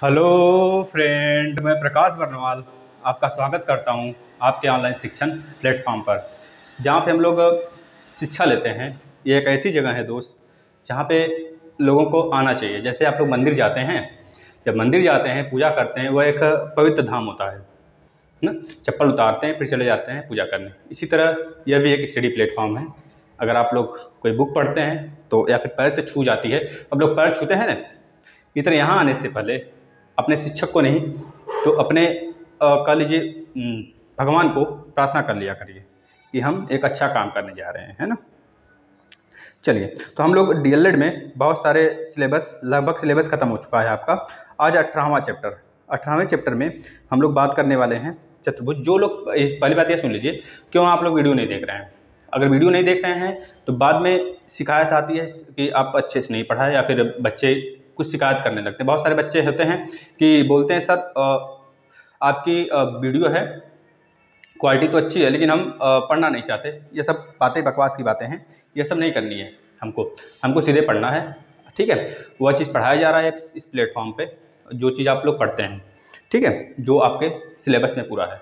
Hello friend, मैं प्रकाश बर्नवाल आपका स्वागत करता हूं आपके ऑनलाइन शिक्षण प्लेटफॉर्म पर, जहां पे हम लोग शिक्षा लेते हैं। ये एक ऐसी जगह है दोस्त, जहां पे लोगों को आना चाहिए। जैसे आप लोग मंदिर जाते हैं, जब मंदिर जाते हैं पूजा करते हैं, वह एक पवित्र धाम होता है ना। चप्पल उतारते हैं फिर चले जाते हैं पूजा करने। इसी तरह यह भी एक स्टडी प्लेटफॉर्म है। अगर आप लोग कोई बुक पढ़ते हैं तो या फिर पैर से छू जाती है, अब लोग पैर छूते हैं ना, इधर यहाँ आने से पहले अपने शिक्षक को नहीं तो अपने कह लीजिए भगवान को प्रार्थना कर लिया करिए कि हम एक अच्छा काम करने जा रहे हैं, है ना। चलिए, तो हम लोग डीएलएड में बहुत सारे सिलेबस, लगभग सिलेबस खत्म हो चुका है आपका। आज 18वां चैप्टर, 18वें चैप्टर में हम लोग बात करने वाले हैं चतुर्भुज। जो लोग, पहली बात ये सुन लीजिए, क्यों आप लोग वीडियो नहीं देख रहे हैं। अगर वीडियो नहीं देख रहे हैं तो बाद में शिकायत आती है कि आप अच्छे से नहीं पढ़ाए, या फिर बच्चे कुछ शिकायत करने लगते हैं। बहुत सारे बच्चे होते हैं कि बोलते हैं सर आपकी वीडियो है, क्वालिटी तो अच्छी है, लेकिन हम पढ़ना नहीं चाहते। ये सब बातें बकवास की बातें हैं, ये सब नहीं करनी है हमको सीधे पढ़ना है, ठीक है। वह चीज़ पढ़ाया जा रहा है इस प्लेटफॉर्म पे, जो चीज़ आप लोग पढ़ते हैं, ठीक है, जो आपके सिलेबस में पूरा है।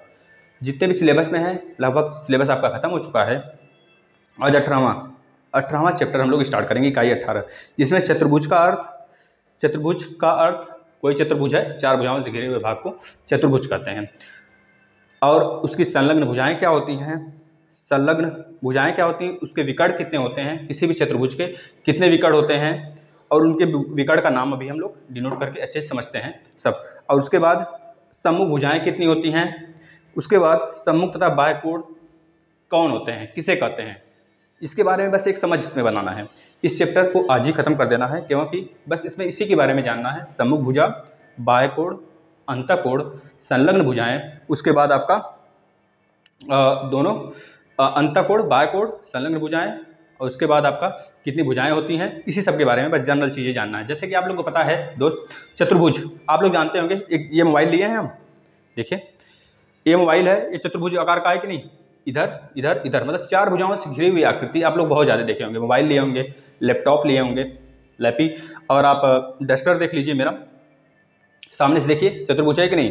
जितने भी सिलेबस में है, लगभग सिलेबस आपका ख़त्म हो चुका है। आज 18वां चैप्टर हम लोग स्टार्ट करेंगे, इकाई 18, जिसमें चतुर्भुज का अर्थ, कोई चतुर्भुज है, चार भुजाओं से घिरे हुए भाग को चतुर्भुज कहते हैं। और उसकी संलग्न भुजाएं क्या होती हैं, उसके विकर्ण कितने होते हैं, किसी भी चतुर्भुज के कितने विकर्ण होते हैं, और उनके विकर्ण का नाम अभी हम लोग डिनोट करके अच्छे से समझते हैं सब। और उसके बाद सम्मुख भुजाएं कितनी होती हैं, उसके बाद सम्मुख तथा बाह्य कोण कौन होते हैं, किसे कहते हैं, इसके बारे में बस एक समझ इसमें बनाना है। इस चैप्टर को आज ही खत्म कर देना है, क्योंकि बस इसमें इसी के बारे में जानना है। सम्मुख भुजा, बाह्य कोण, अंतःकोण, संलग्न भुजाएं, उसके बाद आपका दोनों अंतःकोण, बाह्य कोण, संलग्न भुजाएं, और उसके बाद आपका कितनी भुजाएं होती हैं, इसी सब के बारे में बस जनरल चीज़ें जानना है। जैसे कि आप लोगों को पता है दोस्त, चतुर्भुज आप लोग जानते होंगे। एक ये मोबाइल लिए हैं हम, देखिए ये मोबाइल है, ये चतुर्भुज आकार का है कि नहीं, इधर इधर इधर, मतलब चार भुजाओं से घिरी हुई आकृति आप लोग बहुत ज़्यादा देखे होंगे। मोबाइल लिए होंगे, लैपटॉप लिए होंगे, लैपी, और आप डस्टर देख लीजिए मेरा सामने से, देखिए चतुर्भुज है कि नहीं,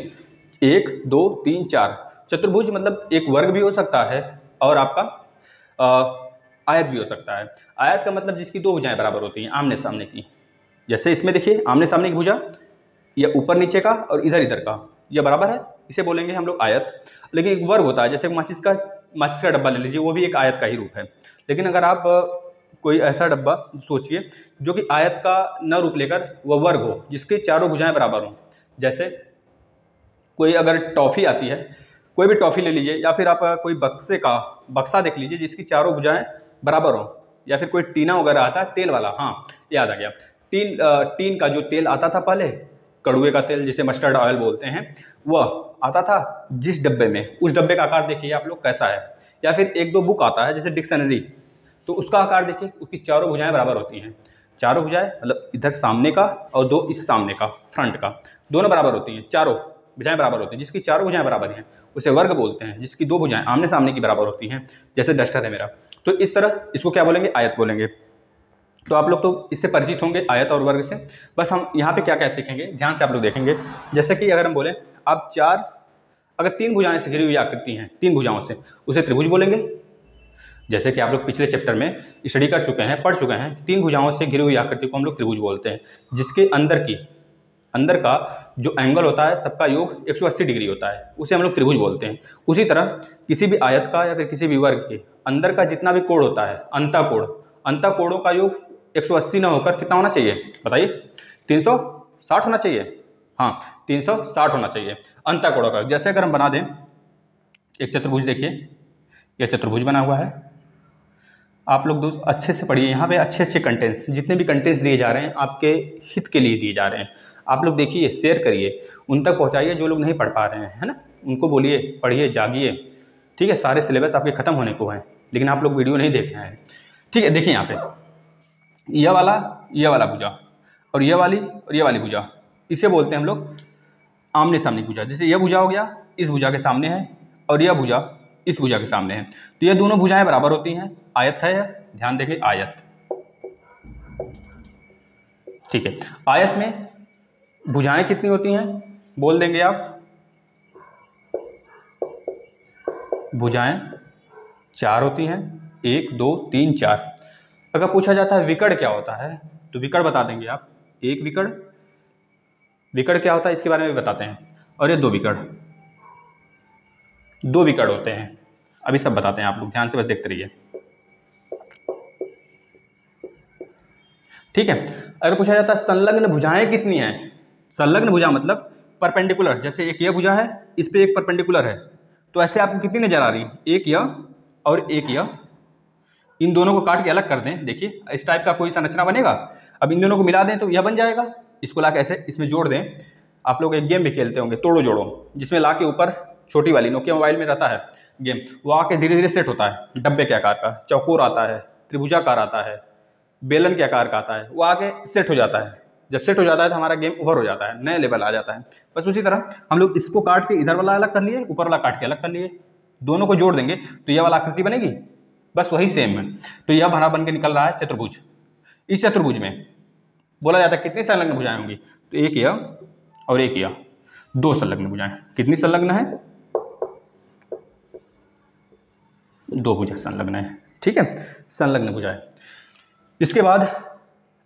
1 2 3 4। चतुर्भुज मतलब एक वर्ग भी हो सकता है और आपका आयत भी हो सकता है। आयत का मतलब जिसकी दो भुजाएं बराबर होती हैं, आमने सामने की। जैसे इसमें देखिए आमने सामने की भुजा, यह ऊपर नीचे का और इधर इधर का, यह बराबर है, इसे बोलेंगे हम लोग आयत। लेकिन एक वर्ग होता है, जैसे माचिस का डब्बा ले लीजिए, वो भी एक आयत का ही रूप है। लेकिन अगर आप कोई ऐसा डब्बा सोचिए जो कि आयत का न रूप लेकर वह वर्ग हो, जिसकी चारों भुजाएं बराबर हों। जैसे कोई अगर टॉफ़ी आती है, कोई भी टॉफ़ी ले लीजिए, या फिर आप कोई बक्सा देख लीजिए जिसकी चारों भुजाएं बराबर हों, या फिर कोई टीना वगैरह आता है तेल वाला, हाँ याद आ गया, टीन का जो तेल आता था पहले, कड़ुए का तेल जिसे मस्टर्ड ऑयल बोलते हैं, वह आता था जिस डब्बे में, उस डब्बे का आकार देखिए आप लोग कैसा है। या फिर एक दो बुक आता है जैसे डिक्शनरी, तो उसका आकार देखिए, उसकी चारों भुजाएं बराबर होती हैं। चारों भुजाएं मतलब इधर सामने का और दो इस सामने का, फ्रंट का, दोनों बराबर होती हैं, चारों भुजाएं बराबर होती हैं। जिसकी चारों भुजाएं बराबर हैं उसे वर्ग बोलते हैं, जिसकी दो भुजाएं आमने सामने की बराबर होती हैं, जैसे डस्टर है मेरा। तो इस तरह इसको क्या बोलेंगे, आयत बोलेंगे। तो आप लोग तो इससे परिचित होंगे आयत और वर्ग से। बस हम यहाँ पे क्या क्या सीखेंगे, ध्यान से आप लोग देखेंगे। जैसे कि अगर हम बोलें आप अगर तीन भुजाएं से घिरी हुई आकृति हैं, तीन भुजाओं से, उसे त्रिभुज बोलेंगे। जैसे कि आप लोग पिछले चैप्टर में स्टडी कर चुके हैं, पढ़ चुके हैं, तीन भुजाओं से घिरी हुई आकृति को हम लोग त्रिभुज बोलते हैं, जिसके अंदर का जो एंगल होता है सबका योग 180 डिग्री होता है, उसे हम लोग त्रिभुज बोलते हैं। उसी तरह किसी भी आयत का या फिर किसी भी वर्ग के अंदर का जितना भी कोण होता है, अंतःकोणों का योग 180 ना होकर कितना होना चाहिए बताइए, 360 होना चाहिए। हाँ, 360 होना चाहिए अंतःकोणों का। जैसे अगर हम बना दें एक चतुर्भुज, देखिए यह चतुर्भुज बना हुआ है। आप लोग दोस्त अच्छे से पढ़िए, यहाँ पे अच्छे अच्छे कंटेंट्स, जितने भी कंटेंट्स दिए जा रहे हैं आपके हित के लिए दिए जा रहे हैं। आप लोग देखिए, शेयर करिए, उन तक पहुँचाइए जो लोग नहीं पढ़ पा रहे हैं, है ना। उनको बोलिए पढ़िए, जागिए, ठीक है। सारे सिलेबस आपके ख़त्म होने को हैं, लेकिन आप लोग वीडियो नहीं देख रहे हैं, ठीक है। देखिए यहाँ पे यह वाला भुजा और यह वाली भुजा, इसे बोलते हैं हम लोग आमने सामने भुजा। जैसे यह भुजा हो गया, इस भुजा के सामने है, और यह भुजा इस भुजा के सामने है, तो ये दोनों भुजाएं बराबर होती हैं। आयत है, ध्यान देंगे, आयत, ठीक है। आयत में भुजाएं कितनी होती हैं बोल देंगे आप? भुजाएं 4 होती हैं, 1 2 3 4। अगर पूछा जाता है विकर्ण क्या होता है तो विकर्ण बता देंगे आप। एक विकर्ण, विकर्ण क्या होता है इसके बारे में भी बताते हैं। और ये 2 विकर्ण, 2 विकर्ण होते हैं। अभी सब बताते हैं, आप लोग ध्यान से बस देखते रहिए, ठीक है। अगर पूछा जाता है संलग्न भुजाएं कितनी हैं, संलग्न भुजा मतलब परपेंडिकुलर, जैसे एक यह भुजा है, इस पे एक परपेंडिकुलर है, तो ऐसे आपको कितनी नजर आ रही, एक यह और एक यह। इन दोनों को काट के अलग कर दें, देखिए इस टाइप का कोई संरचना बनेगा। अब इन दोनों को मिला दें तो यह बन जाएगा। इसको ला के ऐसे इसमें जोड़ दें। आप लोग एक गेम भी खेलते होंगे तोड़ो जोड़ो, जिसमें ला के ऊपर छोटी वाली नोकिया मोबाइल में रहता है गेम, वो आके धीरे धीरे सेट होता है। डब्बे के आकार का चौकोर आता है, त्रिभुजाकार आता है, बेलन के आकार का आता है, वो आगे सेट हो जाता है। जब सेट हो जाता है तो हमारा गेम ओवर हो जाता है, नया लेवल आ जाता है। बस उसी तरह हम लोग इसको काट के इधर वाला अलग कर लिए, ऊपर वाला काट के अलग कर लिए, दोनों को जोड़ देंगे तो यह वाला आकृति बनेगी। बस वही सेम है। तो यह भरा बन के निकल रहा है चतुर्भुज। इस चतुर्भुज में बोला जाता है कितनी संलग्न भुजाएं होंगी, तो एक यह और एक यह, 2 संलग्न भुजाएं। कितनी संलग्न है, 2 भुजा संलग्न है, ठीक है, संलग्न भुजाएं। इसके बाद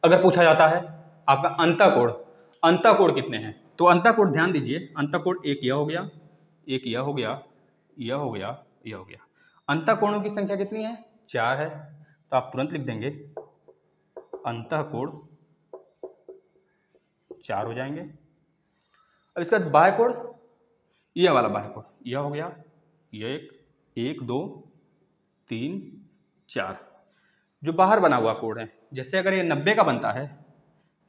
अगर पूछा जाता है आपका अंतःकोण, अंतःकोण कितने हैं, तो अंतःकोण ध्यान दीजिए, अंतःकोण एक यह हो गया, एक यह हो गया, यह हो गया, यह हो गया। अंतःकोणों की संख्या कितनी है, 4 है। तो आप तुरंत लिख देंगे अंतःकोण 4 हो जाएंगे। अब इसके बाद बाह्यकोण, यह वाला बाह्यकोण, यह हो गया, यह एक 2 3 4। जो बाहर बना हुआ कोण है, जैसे अगर ये 90 का बनता है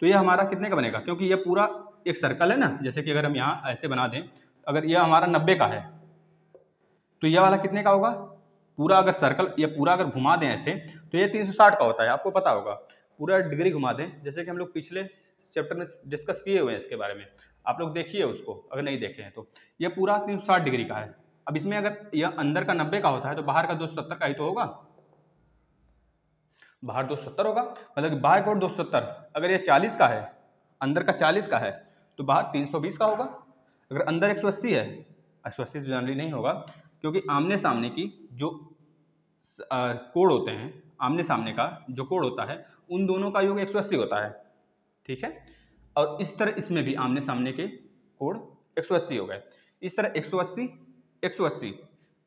तो यह हमारा कितने का बनेगा, क्योंकि यह पूरा एक सर्कल है ना। जैसे कि अगर हम यहाँ ऐसे बना दें, अगर यह हमारा 90 का है तो यह वाला कितने का होगा, पूरा अगर सर्कल या पूरा अगर घुमा दें ऐसे तो ये 360 का होता है, आपको पता होगा। पूरा डिग्री घुमा दें, जैसे कि हम लोग पिछले चैप्टर में डिस्कस किए हुए हैं इसके बारे में, आप लोग देखिए उसको अगर नहीं देखे हैं तो। ये पूरा 360 डिग्री का है। अब इसमें अगर यह अंदर का 90 का होता है तो बाहर का 270 का ही तो होगा, बाहर 270 होगा, मतलब कि बाहर कोण 270। अगर ये 40 का है, अंदर का 40 का है तो बाहर 320 का होगा। अगर अंदर 180 है, 180 तो जनरली नहीं होगा, क्योंकि आमने सामने की जो कोण होते हैं, आमने सामने का जो कोण होता है उन दोनों का योग 180 होता है, ठीक है। और इस तरह इसमें भी आमने सामने के कोण 180 हो गए। इस तरह 180 180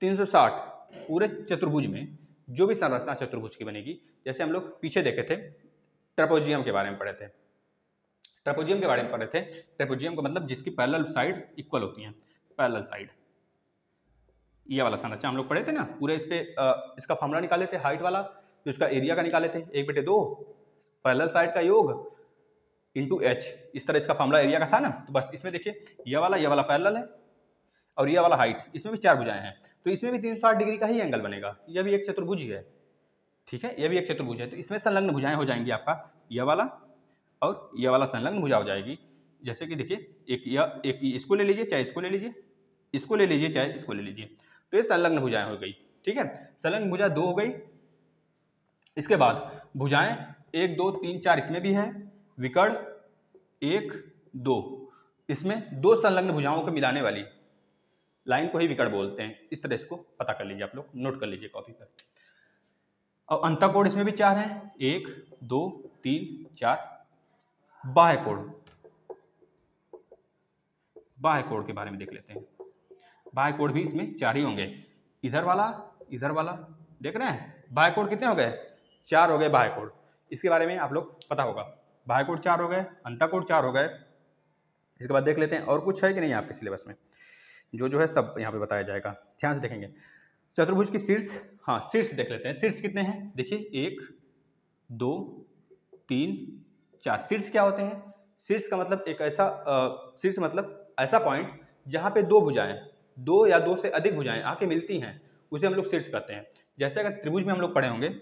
360 पूरे चतुर्भुज में जो भी संरचना चतुर्भुज की बनेगी, जैसे हम लोग पीछे देखे थे ट्रेपेजियम के बारे में पढ़े थे, ट्रेपेजियम के बारे में पढ़े थे। ट्रेपेजियम का मतलब जिसकी पैरेलल साइड इक्वल होती हैं, पैरेलल साइड, ये वाला संरचना हम लोग पढ़े थे ना। पूरे इस पे इसका फॉर्मूला निकाले थे, हाइट वाला, जो इसका एरिया का निकाले थे, 1/2 पैरेलल साइड का योग इंटू h, इस तरह इसका फॉर्मूला एरिया का था ना। तो बस इसमें देखिए ये वाला पैरेलल है और ये वाला हाइट, इसमें भी 4 भुजाएं हैं, तो इसमें भी 360 डिग्री का ही एंगल बनेगा। यह भी एक चतुर्भुज ही है, ठीक है, यह भी एक चतुर्भुज है। तो इसमें संलग्न भुजाएं हो जाएंगी आपका यह वाला और यह वाला संलग्न भुजा हो जाएगी। जैसे कि देखिए एक इसको ले लीजिए, चाहे इसको ले लीजिए, इसको ले लीजिए, चाहे इसको ले लीजिए, तो ये संलग्न भुजाएं हो गई, ठीक है। संलग्न भुजा 2 हो गई। इसके बाद भुजाएं 1 2 3 4 इसमें भी है, विकर्ण 1 2, इसमें 2 संलग्न भुजाओं को मिलाने वाली लाइन को ही विकर्ण बोलते हैं। इस तरह इसको पता कर लीजिए, आप लोग नोट कर लीजिए कॉपी पर। और अंतःकोण इसमें भी 4 हैं, 1 2 3 4। बाह्यकोण, बाह्यकोण के बारे में देख लेते हैं। बाह्यकोण भी इसमें 4 ही होंगे, इधर वाला देख रहे हैं। बाह्यकोण कितने हो गए, 4 हो गए बाह्यकोण। इसके बारे में आप लोग पता होगा, बाह्यकोण 4 हो गए, अंतःकोण 4 हो गए। इसके बाद देख लेते हैं और कुछ है कि नहीं आपके सिलेबस में, जो है सब यहाँ पे बताया जाएगा, ध्यान से देखेंगे। चतुर्भुज की शीर्ष, हाँ शीर्ष देख लेते हैं। शीर्ष कितने हैं, देखिए 1 2 3 4। शीर्ष क्या होते हैं, शीर्ष का मतलब एक ऐसा शीर्ष मतलब ऐसा पॉइंट जहाँ पे 2 भुजाएं, 2 या 2 से अधिक भुजाएं आके मिलती हैं, उसे हम लोग शीर्ष कहते हैं। जैसे अगर त्रिभुज में हम लोग पढ़े होंगे,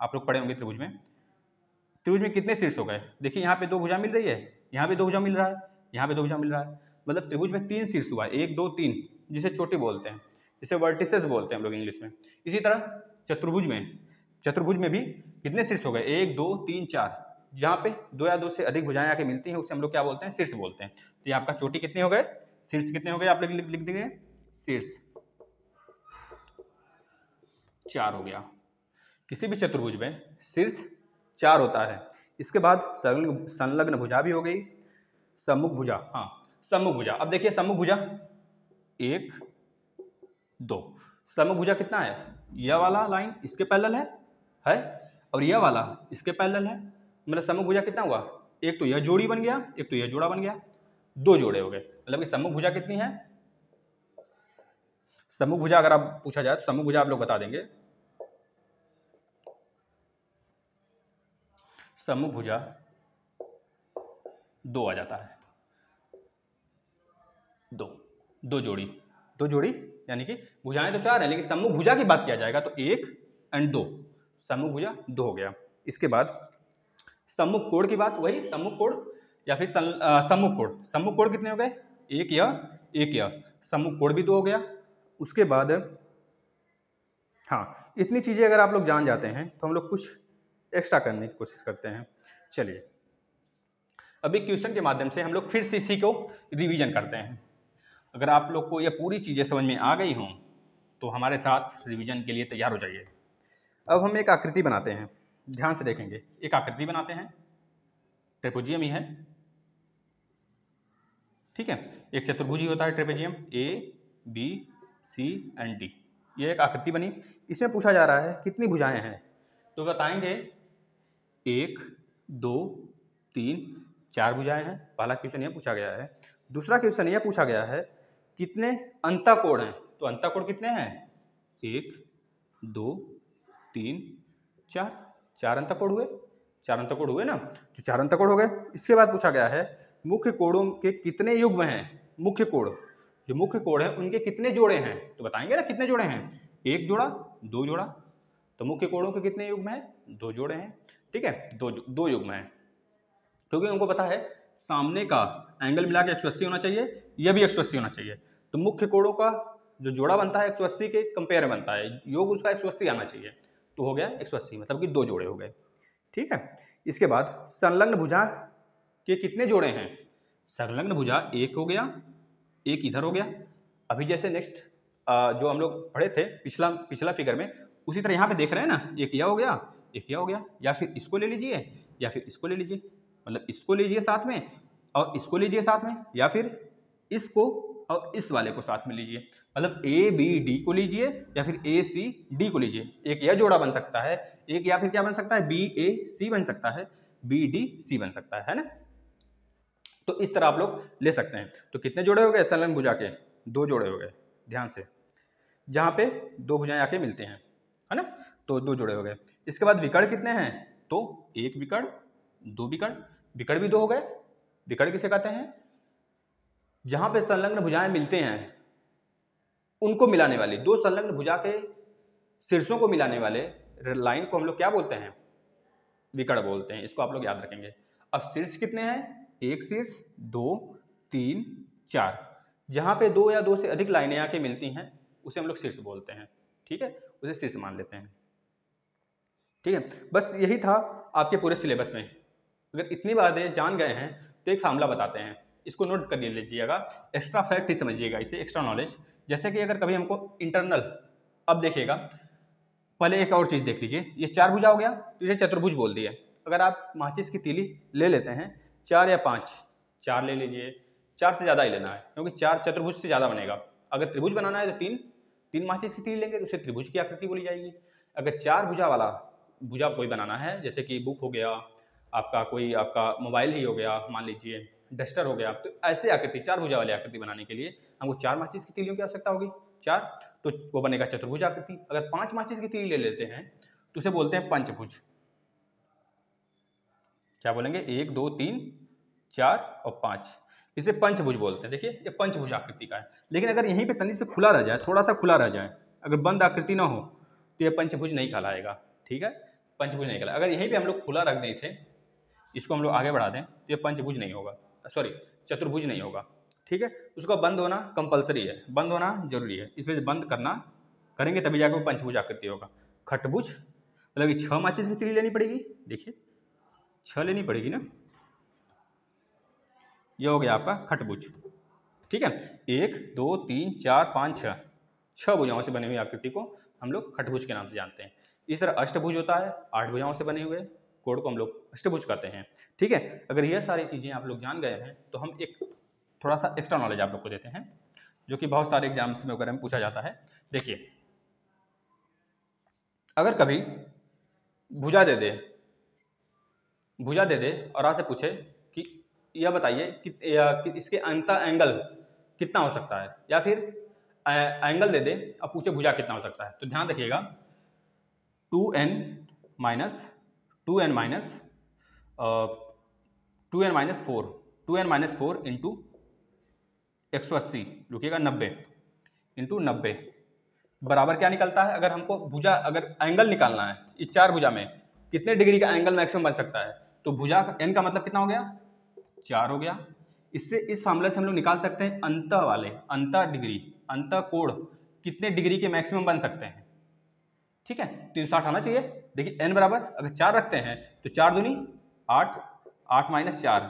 आप लोग पढ़े होंगे त्रिभुज में कितने शीर्ष हो गए, देखिए यहाँ पे 2 भुजा मिल रही है, यहाँ पे 2 भुजा मिल रहा है, यहाँ पे 2 भुजा मिल रहा है, मतलब त्रिभुज में 3 शीर्ष हुआ है, 1 2 3, जिसे चोटी बोलते हैं, जिसे वर्टिसेस बोलते हैं हम लोग इंग्लिश में। इसी तरह चतुर्भुज में भी कितने शीर्ष हो गए, 1 2 3 4, जहाँ पे दो या दो से अधिक भुजाएं आके मिलती हैं उसे हम लोग क्या बोलते हैं, शीर्ष बोलते हैं। तो ये आपका चोटी कितने हो गए, शीर्ष कितने हो गए, आप लोग लिख देंगे, शीर्ष 4 हो गया। किसी भी चतुर्भुज में शीर्ष 4 होता है। इसके बाद संलग्न भुजा भी हो गई, सम्मुख भुजा। हाँ, सम्मुख भुजा। अब देखिए सम्मुख भुजा 1 2, सम्मुख भुजा कितना है, यह वाला लाइन इसके पैरेलल है और यह वाला इसके पैरेलल है। मतलब सम्मुख भुजा कितना हुआ, एक तो यह जोड़ी बन गया, एक तो यह जोड़ा बन गया, 2 जोड़े हो गए। मतलब कि सम्मुख भुजा कितनी है, सम्मुख भुजा अगर आप पूछा जाए तो सम्मुख भुजा आप लोग बता देंगे, सम्मुख भुजा 2 आ जाता है, 2 जोड़ी यानी कि भुजाएं तो 4 हैं, लेकिन सम्मुख भुजा की बात किया जाएगा तो 1 और 2, सम्मुख भुजा 2 हो गया। इसके बाद सम्मुख कोण की बात, वही सम्मुख कोण या फिर सम्मुख कोण। सम्मुख कोण कितने हो गए, एक यह, सम्मुख कोण भी 2 हो गया। उसके बाद हाँ, इतनी चीज़ें अगर आप लोग जान जाते हैं तो हम लोग कुछ एक्स्ट्रा करने की कोशिश करते हैं। चलिए अभी क्वेश्चन के माध्यम से हम लोग फिर से इसी को रिवीजन करते हैं। अगर आप लोग को ये पूरी चीज़ें समझ में आ गई हों तो हमारे साथ रिवीजन के लिए तैयार हो जाइए। अब हम एक आकृति बनाते हैं, ध्यान से देखेंगे। एक आकृति बनाते हैं, ट्रेपेजियम ही है, ठीक है। एक चतुर्भुज ही होता है ट्रेपेजियम, ABC and D। ये एक आकृति बनी, इसमें पूछा जा रहा है कितनी भुजाएं हैं, तो बताएंगे 1 2 3 4 भुजाएं हैं। पहला क्वेश्चन यह पूछा गया है। दूसरा क्वेश्चन यह पूछा गया है कितने अंतःकोण हैं, तो अंतःकोण कितने हैं, 1 2 3 4, 4 अंतःकोण हुए, 4 अंतःकोण हुए ना, तो 4 अंतःकोण हो गए। इसके बाद पूछा गया है मुख्य कोणों के कितने युग्म हैं, मुख्य कोण, जो मुख्य कोण है उनके कितने जोड़े हैं, तो बताएंगे ना कितने जोड़े हैं, 1 जोड़ा 2 जोड़ा। तो मुख्य कोणों के कितने युग्म हैं, 2 जोड़े हैं, ठीक है, 2 युग्म हैं। क्योंकि उनको पता है सामने का एंगल मिला के 180 होना चाहिए, यह भी 180 होना चाहिए। तो मुख्य कोणों का जो जोड़ा बनता है 180 के कंपेयर में बनता है, योग उसका 180 आना चाहिए, तो हो गया 180, मतलब कि 2 जोड़े हो गए, ठीक है। इसके बाद संलग्न भुजा के कितने जोड़े हैं, संलग्न भुजा 1 हो गया, 1 इधर हो गया। अभी जैसे नेक्स्ट जो हम लोग पढ़े थे पिछला फिगर में, उसी तरह यहाँ पे देख रहे हैं ना, एक यह हो गया, एक यह हो गया, या फिर इसको ले लीजिए या फिर इसको ले लीजिए, मतलब इसको लीजिए साथ में और इसको लीजिए साथ में, या फिर इसको और इस वाले को साथ में लीजिए, मतलब ABD को लीजिए या फिर ACD को लीजिए। एक यह जोड़ा बन सकता है, एक या फिर क्या बन सकता है, BAC बन सकता है, BDC बन सकता है ना। तो इस तरह आप लोग ले सकते हैं। तो कितने जोड़े हो गए संलग्न भुजा के, 2 जोड़े हो गए, ध्यान से, जहाँ पे 2 भुजाएं आके मिलते हैं, है ना, तो 2 जोड़े हो गए। इसके बाद विकर्ण कितने हैं, तो 1 विकर्ण 2 विकर्ण, विकर्ण भी 2 हो गए। विकर्ण किसे कहते हैं, जहाँ पे संलग्न भुजाएं मिलते हैं उनको मिलाने वाली, 2 संलग्न भुजा के शीर्षों को मिलाने वाले लाइन को हम लोग क्या बोलते हैं, विकर्ण बोलते हैं। इसको आप लोग याद रखेंगे। अब शीर्ष कितने हैं, 1 शीर्ष 2 3 4, जहाँ पे 2 या 2 से अधिक लाइनें आके मिलती हैं उसे हम लोग शीर्ष बोलते हैं, ठीक है, उसे शीर्ष मान लेते हैं, ठीक है। बस यही था आपके पूरे सिलेबस में। अगर इतनी बातें जान गए हैं तो एक फार्मूला बताते हैं, इसको नोट कर लीजिएगा, एक्स्ट्रा फैक्ट ही समझिएगा इसे, एक्स्ट्रा नॉलेज। जैसे कि अगर कभी हमको इंटरनल, अब देखिएगा पहले एक और चीज़ देख लीजिए, ये 4 भुजा हो गया तो इसे चतुर्भुज बोल दिए। अगर आप माचिस की तीली ले लेते हैं 4 या 5, 4 ले लीजिए, 4 से ज़्यादा ही लेना है क्योंकि 4 चतुर्भुज से ज़्यादा बनेगा। अगर त्रिभुज बनाना है तो 3 माचिस की तीली लेंगे तो उसे त्रिभुज की आकृति बोली जाएगी। अगर 4 भुजा वाला भुजा कोई बनाना है, जैसे कि बुक हो गया आपका, कोई आपका मोबाइल ही हो गया, मान लीजिए डस्टर हो गया, तो ऐसे आकृति 4 भुजा वाली आकृति बनाने के लिए हमको 4 माचिस की तीलियों की आवश्यकता होगी, 4, तो वो बनेगा चतुर्भुज आकृति। अगर 5 माचिस की तीली ले लेते हैं तो उसे बोलते हैं पंचभुज। क्या बोलेंगे, 1 2 3 4 और 5, इसे पंचभुज बोलते हैं। देखिए ये पंचभुज आकृति का है। लेकिन अगर यहीं पे तनी से खुला रह जाए, थोड़ा सा खुला रह जाए, अगर बंद आकृति ना हो तो ये पंचभुज नहीं कहलाएगा, ठीक है, पंचभुज नहीं कहलाएगा। अगर यहीं पे हम लोग खुला रख दें इसे, इसको हम लोग आगे बढ़ा दें तो ये पंचभुज नहीं होगा, सॉरी चतुर्भुज नहीं होगा, ठीक है। उसका बंद होना कंपलसरी है, बंद होना जरूरी है, इसमें से बंद करना करेंगे तभी जाकर पंचभुज आकृति होगा। खटभुज मतलब कि 6 माचिस की तीली लेनी पड़ेगी, देखिए 6 लेनी पड़ेगी ना। ये हो गया आपका खटभुज। ठीक है, 1 2 3 4 5 6, 6 भुजाओं से बनी हुई आकृति को हम लोग खटभुज के नाम से जानते हैं। इस तरह अष्टभुज होता है, 8 भुजाओं से बने हुए कोण को हम लोग अष्टभुज कहते हैं। ठीक है, अगर यह सारी चीज़ें आप लोग जान गए हैं तो हम एक थोड़ा सा एक्स्ट्रा नॉलेज आप लोग को देते हैं, जो कि बहुत सारे एग्जाम्स में वगैरह में पूछा जाता है। देखिए, अगर कभी भुजा दे दे और आपसे पूछे कि यह बताइए कि इसके अंतर एंगल कितना हो सकता है, या फिर एंगल दे दे और पूछे भुजा कितना हो सकता है, तो ध्यान रखिएगा 2n माइनस 4 इंटू 180, रुकिएगा 90 इंटू 90 बराबर क्या निकलता है। अगर हमको भुजा अगर एंगल निकालना है, इस 4 भुजा में कितने डिग्री का एंगल मैक्सिमम बन सकता है, तो भुजा का n का मतलब कितना हो गया, 4 हो गया। इससे इस फार्मूले से हम लोग निकाल सकते हैं अंत कोण कितने डिग्री के मैक्सिमम बन सकते हैं। ठीक है, 360 आना चाहिए। देखिए n बराबर अगर 4 रखते हैं तो 4 दूनी 8, 8 माइनस 4,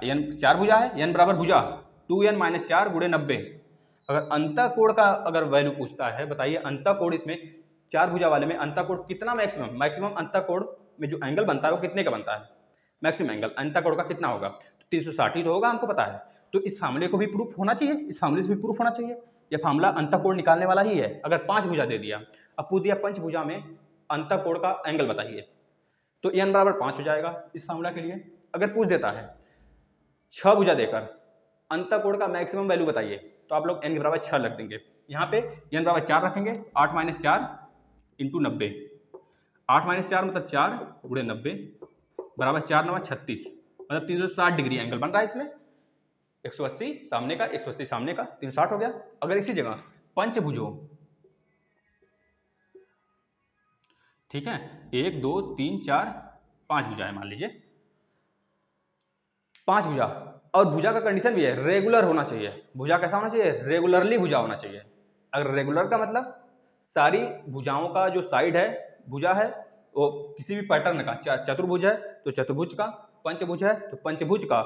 n 4 भुजा है, n बराबर भुजा 2n माइनस 4 गुणे 90। अगर अंत कोण का अगर वैल्यू पूछता है, बताइए अंत कोण इसमें 4 भुजा वाले में अंत कोण कितना मैक्सिमम अंत कोण में जो एंगल बनता है वो कितने का बनता है, मैक्सिमम एंगल अंत कोण का कितना होगा, तो 360 ही तो होगा, हमको पता है। तो इस फार्मूले को भी प्रूफ होना चाहिए, इस फार्मूले से भी प्रूफ होना चाहिए। यह फार्मूला अंत कोण निकालने वाला ही है। अगर 5 भुजा दे दिया, अब पूछ दिया पंचभुजा में अंत कोण का एंगल बताइए, तो n बराबर 5 हो जाएगा इस फार्मूला के लिए। अगर पूछ देता है 6 भुजा देकर अंत कोण का मैक्सिमम वैल्यू बताइए, तो आप लोग n के बराबर 6 रख देंगे। यहाँ पे n बराबर 4 रखेंगे, 8 माइनस 4 इंटू 90, 8 माइनस 4 मतलब 4 गुणे 90 बराबर 4 9 36, मतलब 360 डिग्री एंगल बन रहा है इसमें। 180 सामने का, 180 सामने का, 360 हो गया। अगर इसी जगह पंचभुज हो, ठीक है, 1 2 3 4 5 भुजा है, मान लीजिए 5 भुजा, और भुजा का कंडीशन भी है रेगुलर होना चाहिए। भुजा कैसा होना चाहिए, रेगुलरली भुजा होना चाहिए। अगर रेगुलर का मतलब सारी भुजाओं का जो साइड है भुजा है वो किसी भी पैटर्न का, चतुर्भुज है तो चतुर्भुज का, पंचभुज है तो पंचभुज का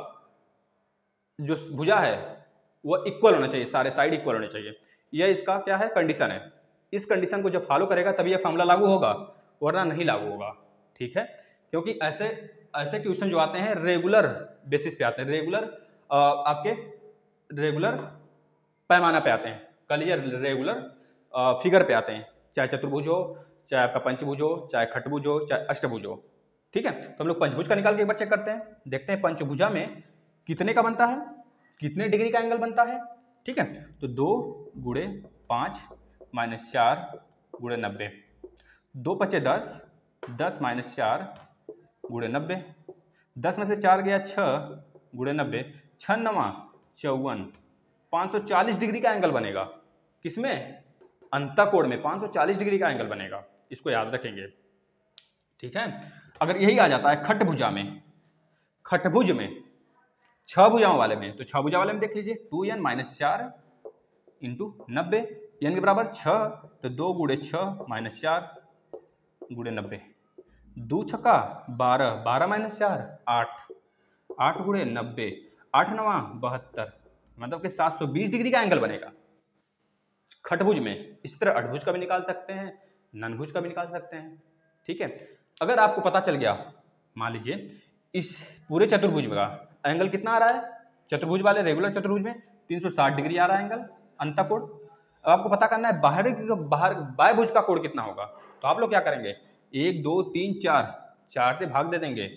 जो भुजा है वो इक्वल होना चाहिए, सारे साइड इक्वल होने चाहिए। यह इसका क्या है, कंडीशन है। इस कंडीशन को जब फॉलो करेगा तभी यह फार्मूला लागू होगा, वरना नहीं लागू होगा। ठीक है, क्योंकि ऐसे क्वेश्चन जो आते हैं रेगुलर बेसिस पे आते हैं, आपके रेगुलर पैमाना पे आते हैं, क्लियर रेगुलर फिगर पे आते हैं, चाहे चतुर्भुज हो, चाहे आपका पंचभुज हो, चाहे खटभुज हो, चाहे अष्टभुज हो। ठीक है, तो हम लोग पंचभुज का निकाल के एक बार चेक करते हैं, देखते हैं पंचभुजा में कितने का बनता है, कितने डिग्री का एंगल बनता है। ठीक है, तो 2 गुणे 5 माइनस 4 गुणे 90, 2 पचे 10, 10 माइनस 4 गुणे 90, 10 में से 4 गया 6 गुणे 90, 6 9 54, 540 डिग्री का एंगल बनेगा। किसमें, अंतःकोण में 540 डिग्री का एंगल बनेगा, इसको याद रखेंगे। ठीक है, अगर यही आ जाता है खटभुजा में, खटभुज में 6 भुजाओं वाले में, तो 6 भुजा वाले में देख लीजिए 2n माइनस 4 इंटू 90, n के बराबर 6, तो 2 गुणे 6 माइनस 4 गुणे 90, 2 छक्का 12, 12 माइनस 4 8, 8 गुणे 90, 8 9 72, मतलब कि 720 डिग्री का एंगल बनेगा खटभुज में। इस तरह अठभुज का भी निकाल सकते हैं, ननभुज का भी निकाल सकते हैं। ठीक है, अगर आपको पता चल गया, मान लीजिए इस पूरे चतुर्भुज का एंगल कितना आ रहा है, चतुर्भुज वाले रेगुलर चतुर्भुज में 360 डिग्री आ रहा है एंगल अंतःकोण। अब आपको पता करना है बाह्य भुज का कोण कितना होगा, तो आप लोग क्या करेंगे, 1 2 3 4 से भाग दे देंगे,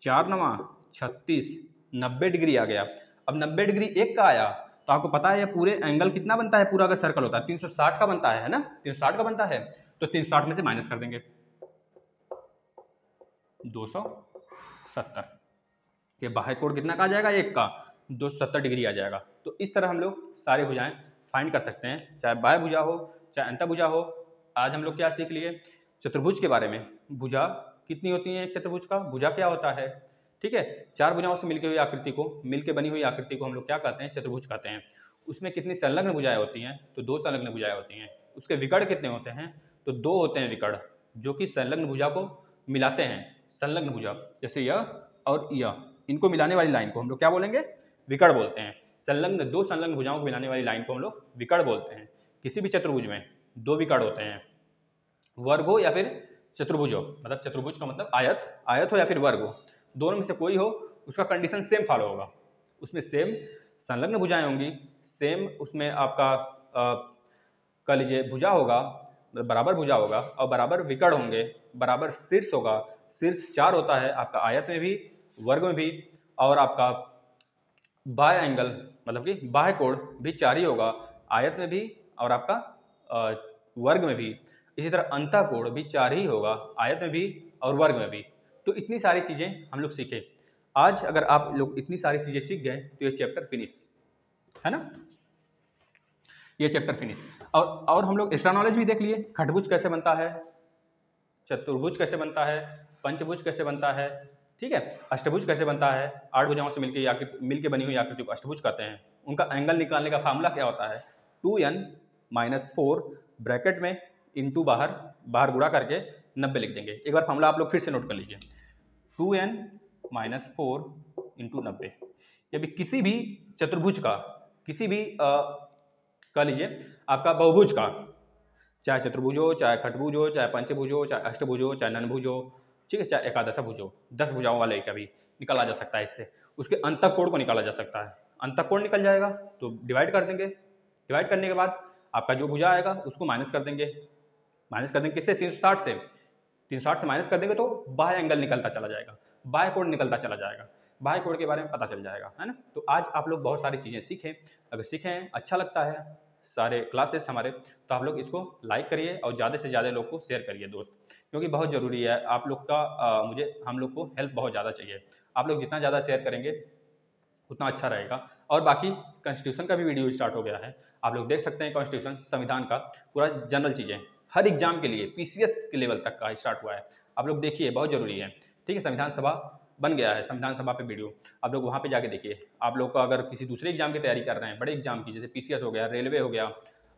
4 9 36, 90 डिग्री आ गया। अब 90 डिग्री एक का आया, तो आपको पता है ये पूरे एंगल कितना बनता है, पूरा अगर सर्कल होता है 360 का बनता है ना, 360 का बनता है, तो 360 में से माइनस कर देंगे 270, ये बाह्य कोण कितना का आ जाएगा, एक का 270 डिग्री आ जाएगा। तो इस तरह हम लोग सारी भुजाएं फाइंड कर सकते हैं, चाहे बाह्य भुजा हो चाहे अंतःभुजा हो। आज हम लोग क्या सीख लिए, चतुर्भुज के बारे में, भुजा कितनी होती है एक चतुर्भुज का, भुजा क्या होता है। ठीक है, 4 भुजाओं से मिलकर हुई आकृति को, मिलकर बनी हुई आकृति को हम लोग क्या कहते हैं, चतुर्भुज कहते हैं। उसमें कितनी संलग्न भुजाएं होती हैं, तो 2 संलग्न भुजाएं होती हैं। उसके विकर्ण कितने होते हैं, तो 2 होते हैं विकर्ण, जो कि संलग्न भुजा को मिलाते हैं, संलग्न भुजा, जैसे यह और यह, इनको मिलाने वाली लाइन को हम लोग क्या बोलेंगे? विकर्ण बोलते हैं। संलग्न, दो संलग्न भुजाओं को मिलाने वाली लाइन को हम लोग विकर्ण बोलते हैं। किसी भी चतुर्भुज में दो विकर्ण होते हैं, वर्ग हो या फिर चतुर्भुज हो, मतलब चतुर्भुज का मतलब आयत, आयत हो या फिर वर्ग हो, दोनों में से कोई हो, उसका कंडीशन सेम फॉलो होगा। उसमें सेम संलग्न भुजाएं होंगी, सेम उसमें आपका कह लीजिए भुजा होगा, बराबर भुजा होगा, और बराबर विकर्ण होंगे, बराबर शीर्ष होगा। शीर्ष 4 होता है आपका आयत में भी, वर्ग में भी, और आपका बाह्य एंगल मतलब कि बाह्य कोण भी 4 ही होगा, आयत में भी और आपका वर्ग में भी। इसी तरह अंतः कोण भी 4 ही होगा, आयत में भी और वर्ग में भी। तो इतनी सारी चीज़ें हम लोग सीखे। आज अगर आप लोग इतनी सारी चीज़ें सीख गए तो ये चैप्टर फिनिश है ना, ये चैप्टर फिनिश। और हम लोग एक्स्ट्रा नॉलेज भी देख लिए, खटभुज कैसे बनता है, चतुर्भुज कैसे बनता है, पंचभुज कैसे बनता है, ठीक है, अष्टभुज कैसे बनता है, 8 भुजाओं से मिलके बनी हुई आकृति को अष्टभुज कहते हैं। उनका एंगल निकालने का फार्मूला क्या होता है? 2n-4 ब्रैकेट में इंटू बाहर गुणा करके 90 लिख देंगे। एक बार फार्मूला आप लोग फिर से नोट कर लीजिए, 2n-4 इंटू 90। ये भी किसी भी चतुर्भुज का, किसी भी कह लीजिए आपका बहुभुज का, चाहे चतुर्भुज हो, चाहे खटभुज हो, चाहे पंचभुज हो, चाहे अष्टभुज हो, चाहे ननभुज हो, ठीक है, चाहे एकादश भुज हो, 10 भुजाओं वाले का भी निकाला जा सकता है इससे। उसके अंतः कोण को निकाला जा सकता है। अंतः कोण निकल जाएगा तो डिवाइड कर देंगे, डिवाइड करने के बाद आपका जो भुजा आएगा उसको माइनस कर देंगे। माइनस कर देंगे किससे? 360 से। 360 से माइनस कर देंगे तो बाह्य एंगल निकलता चला जाएगा, बाह्य कोण निकलता चला जाएगा, बाह्य कोण के बारे में पता चल जाएगा, है ना। तो आज आप लोग बहुत सारी चीज़ें सीखें। अगर सीखें, अच्छा लगता है सारे क्लासेस हमारे, तो आप लोग इसको लाइक करिए और ज़्यादा से ज़्यादा लोग को शेयर करिए दोस्त, क्योंकि बहुत ज़रूरी है आप लोग का हम लोग को हेल्प बहुत ज़्यादा चाहिए। आप लोग जितना ज़्यादा शेयर करेंगे उतना अच्छा रहेगा। और बाकी कॉन्स्टिट्यूशन का भी वीडियो स्टार्ट हो गया है, आप लोग देख सकते हैं। कॉन्स्टिट्यूशन, संविधान का पूरा जनरल चीज़ें हर एग्जाम के लिए पीसीएस के लेवल तक का स्टार्ट हुआ है, आप लोग देखिए, बहुत ज़रूरी है, ठीक है। संविधान सभा बन गया है, संविधान सभा पे वीडियो आप लोग वहाँ पे जाके देखिए। आप लोग का अगर किसी दूसरे एग्जाम की तैयारी कर रहे हैं, बड़े एग्जाम की, जैसे पीसीएस हो गया, रेलवे हो गया,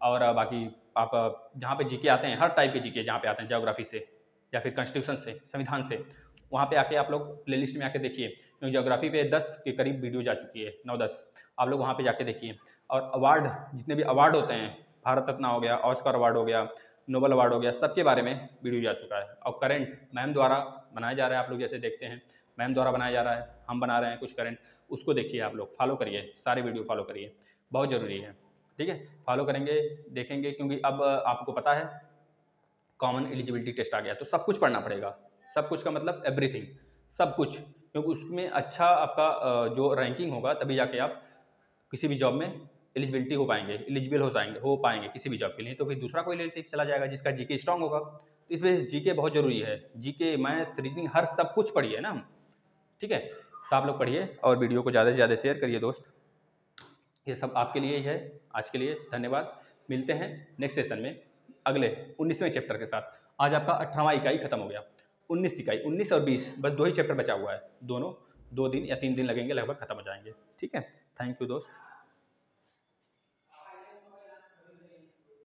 और बाकी आप जहाँ पे जीके आते हैं, हर टाइप के जीके जहाँ पे आते हैं, ज्योग्राफी से या फिर कॉन्स्टिट्यूशन से, संविधान से, वहाँ पे आके आप लोग प्लेलिस्ट में आके देखिए, क्योंकि ज्योग्राफी पे 10 के करीब वीडियो जा चुकी है, 9-10, आप लोग वहाँ पे जाके देखिए। और अवार्ड, जितने भी अवार्ड होते हैं, भारत रत्न हो गया, ऑस्कर अवार्ड हो गया, नोबल अवार्ड हो गया, सबके बारे में वीडियो जा चुका है। और करंट मैम द्वारा बनाया जा रहा है, आप लोग जैसे देखते हैं, मैम द्वारा बनाया जा रहा है, हम बना रहे हैं कुछ करंट, उसको देखिए, आप लोग फॉलो करिए, सारे वीडियो फॉलो करिए, बहुत ज़रूरी है, ठीक है। फॉलो करेंगे, देखेंगे, क्योंकि अब आपको पता है कॉमन एलिजिबिलिटी टेस्ट आ गया, तो सब कुछ पढ़ना पड़ेगा। सब कुछ का मतलब एवरीथिंग, सब कुछ, क्योंकि उसमें अच्छा आपका जो रैंकिंग होगा तभी जाके आप किसी भी जॉब में एलिजिबिलिटी हो पाएंगे, एलिजिबल हो पाएंगे किसी भी जॉब के लिए। तो फिर दूसरा कोई लेते चला जाएगा जिसका जीके स्ट्रांग होगा। तो इस वजह से जीके बहुत ज़रूरी है, जीके, मैथ, रीजनिंग, हर सब कुछ पढ़िए ना, ठीक है। तो आप लोग पढ़िए और वीडियो को ज़्यादा से ज़्यादा शेयर करिए दोस्त। ये सब आपके लिए ही है। आज के लिए धन्यवाद, मिलते हैं नेक्स्ट सेशन में अगले 19वें चैप्टर के साथ। आज आपका 18वां इकाई खत्म हो गया, 19 इकाई, 19 और 20, बस 2 ही चैप्टर बचा हुआ है, दोनों 2 दिन या 3 दिन लगेंगे, लगभग खत्म हो जाएंगे, ठीक है। थैंक यू दोस्त।